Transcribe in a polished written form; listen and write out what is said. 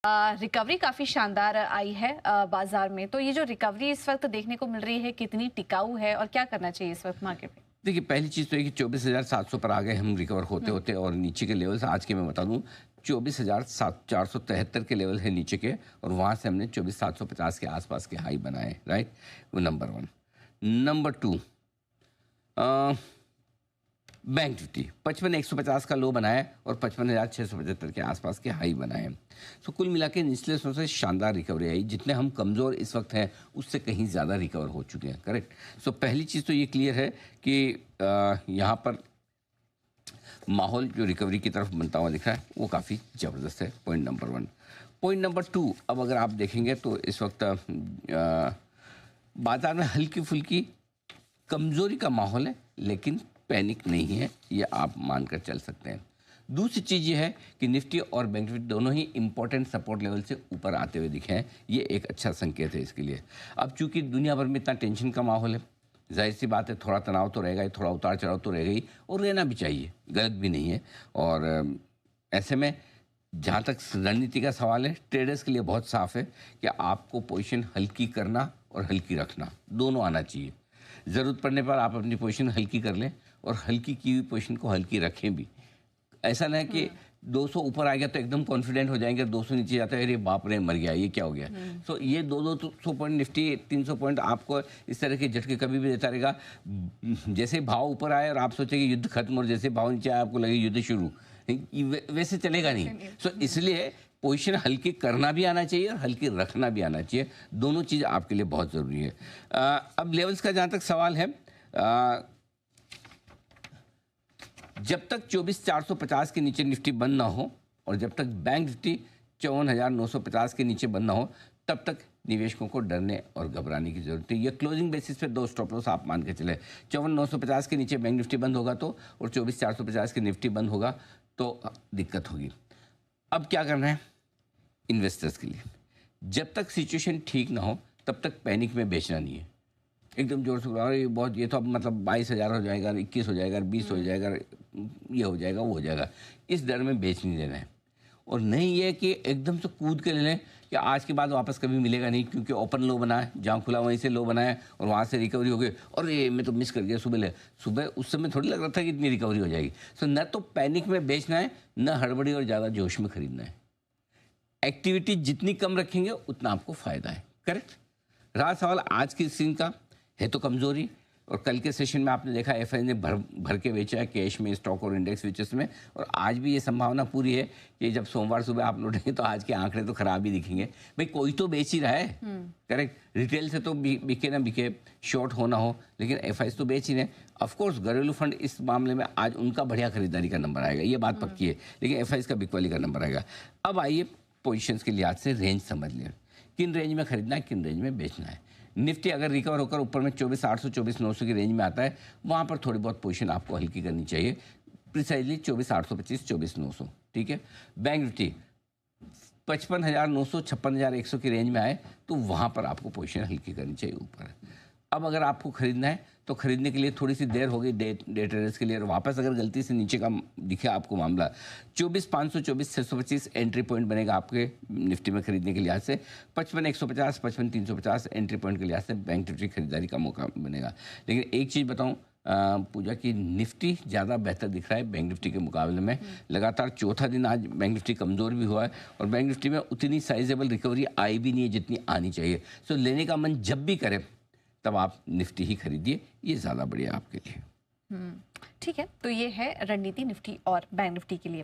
Recovery काफी शानदार आई है बाजार में। तो ये जो रिकवरी इस वक्त देखने को मिल रही है कितनी टिकाऊ है और क्या करना चाहिए इस वक्त मार्केट में? देखिए, पहली चीज़ तो ये कि 24,700 पर आ गए हम रिकवर होते होते, और नीचे के लेवल्स आज के मैं बता दूं 24,473 के लेवल है नीचे के, और वहाँ से हमने 24,750 के आसपास के हाई बनाए। राइट, वो number one. Number two, bank Nifty 55,150 का लो बनाया और 55,675 के आसपास के हाई बनाए। सो कुल मिला के निचले स्तर से शानदार रिकवरी आई। जितने हम कमज़ोर इस वक्त हैं उससे कहीं ज़्यादा रिकवर हो चुके हैं। करेक्ट। सो पहली चीज़ तो ये क्लियर है कि यहाँ पर माहौल जो रिकवरी की तरफ बनता हुआ दिख रहा है वो काफ़ी ज़बरदस्त है। Point number one. Point number two, अब अगर आप देखेंगे तो इस वक्त बाज़ार में हल्की फुल्की कमज़ोरी का माहौल है, लेकिन पैनिक नहीं है, ये आप मानकर चल सकते हैं। दूसरी चीज़ ये है कि निफ्टी और बैंक निफ्टी दोनों ही इंपॉर्टेंट सपोर्ट लेवल से ऊपर आते हुए दिखे हैं। ये एक अच्छा संकेत है इसके लिए। अब चूंकि दुनिया भर में इतना टेंशन का माहौल है, जाहिर सी बात है थोड़ा तनाव तो रहेगा ही, थोड़ा उतार चढ़ाव तो रहेगा ही, और रहना भी चाहिए, गलत भी नहीं है। और ऐसे में जहाँ तक रणनीति का सवाल है, ट्रेडर्स के लिए बहुत साफ है कि आपको पोजीशन हल्की करना और हल्की रखना दोनों आना चाहिए। ज़रूरत पड़ने पर आप अपनी पोजीशन हल्की कर लें और हल्की की हुई पोजीशन को हल्की रखें भी। ऐसा ना है कि 200 ऊपर आ गया तो एकदम कॉन्फिडेंट हो जाएंगे, 200 नीचे जाता है, अरे बाप रे मर गया, ये क्या हो गया। सो ये 200 पॉइंट निफ्टी 300 पॉइंट आपको इस तरह के झटके कभी भी देता रहेगा। जैसे भाव ऊपर आए और आप सोचेंगे युद्ध खत्म, और जैसे भाव नीचे आए आपको लगे युद्ध शुरू, वैसे चलेगा नहीं। सो इसलिए पोजीशन हल्की करना भी आना चाहिए और हल्की रखना भी आना चाहिए। दोनों चीज़ आपके लिए बहुत ज़रूरी है। अब लेवल्स का जहाँ तक सवाल है, जब तक 24,450 के नीचे निफ्टी बंद ना हो और जब तक बैंक निफ्टी 54,950 के नीचे बंद ना हो, तब तक निवेशकों को डरने और घबराने की जरूरत है। ये क्लोजिंग बेसिस पे दो स्टॉप लॉस आप मान के चले। 54,950 के नीचे बैंक निफ्टी बंद होगा तो, और 24,450 के निफ्टी बंद होगा तो दिक्कत होगी। अब क्या करना है इन्वेस्टर्स के लिए? जब तक सिचुएशन ठीक ना हो तब तक पैनिक में बेचना नहीं है। एकदम जोर से अरे बहुत, ये तो अब मतलब 22,000 हो जाएगा, 21 हो जाएगा, 20 हो जाएगा, ये हो जाएगा, वो हो जाएगा, इस डर में बेच नहीं देना है। और नहीं ये कि एकदम से कूद के ले लें कि आज के बाद वापस कभी मिलेगा नहीं, क्योंकि ओपन लो बना है, जहाँ खुला वहीं से लो बना है और वहाँ से रिकवरी हो गई, और ये मैं तो मिस कर गया सुबह उस समय थोड़ी लग रहा था कि इतनी रिकवरी हो जाएगी। सो न तो पैनिक में बेचना है, न हड़बड़ी और ज़्यादा जोश में खरीदना है। एक्टिविटी जितनी कम रखेंगे उतना आपको फ़ायदा है। करेक्ट। रहा सवाल आज की सीन का, है तो कमज़ोरी, और कल के सेशन में आपने देखा एफआई ने भर के बेचा है कैश में, स्टॉक और इंडेक्स फ्यूचर्स में, और आज भी ये संभावना पूरी है कि जब सोमवार सुबह आप लौटेंगे तो आज के आंकड़े तो खराब ही दिखेंगे। भाई कोई तो बेच ही रहा है। करेक्ट। रिटेल से तो बिके ना बिके, शॉर्ट हो ना हो, लेकिन एफआई तो बेच ही रहे। ऑफकोर्स घरेलू फंड इस मामले में आज उनका बढ़िया खरीदारी का नंबर आएगा, ये बात पक्की है, लेकिन एफआई का बिकवाली का नंबर आएगा। अब आइए पोजिशंस के लिहाज से रेंज समझ लें, किन रेंज में खरीदना है, किन रेंज में बेचना है। निफ्टी अगर रिकवर होकर ऊपर में 24,800 24,900 की रेंज में आता है, वहाँ पर थोड़ी बहुत पोजीशन आपको हल्की करनी चाहिए, प्रिसाइजली 24,825 24,900। ठीक है। बैंक निफ्टी 55,900 56,100 की रेंज में आए तो वहाँ पर आपको पोजीशन हल्की करनी चाहिए ऊपर। अब अगर आपको खरीदना है तो खरीदने के लिए थोड़ी सी देर हो गई डे ट्रेडर्स के लिए, और वापस अगर गलती से नीचे का दिखे आपको मामला, 24,500 24,625 एंट्री पॉइंट बनेगा आपके निफ्टी में खरीदने के लिहाज से। 55,150 55,350 एंट्री पॉइंट के लिहाज से बैंक निफ्टी खरीदारी का मौका बनेगा। लेकिन एक चीज़ बताऊँ पूजा, की निफ्टी ज़्यादा बेहतर दिख रहा है बैंक निफ्टी के मुकाबले में। लगातार चौथा दिन आज बैंक निफ्टी कमज़ोर भी हुआ है, और बैंक निफ्टी में उतनी साइजेबल रिकवरी आई भी नहीं है जितनी आनी चाहिए। सो लेने का मन जब भी करे तब आप निफ्टी ही खरीदिए, ये ज़्यादा बढ़िया आपके लिए। ठीक है, तो ये है रणनीति निफ्टी और बैंक निफ्टी के लिए।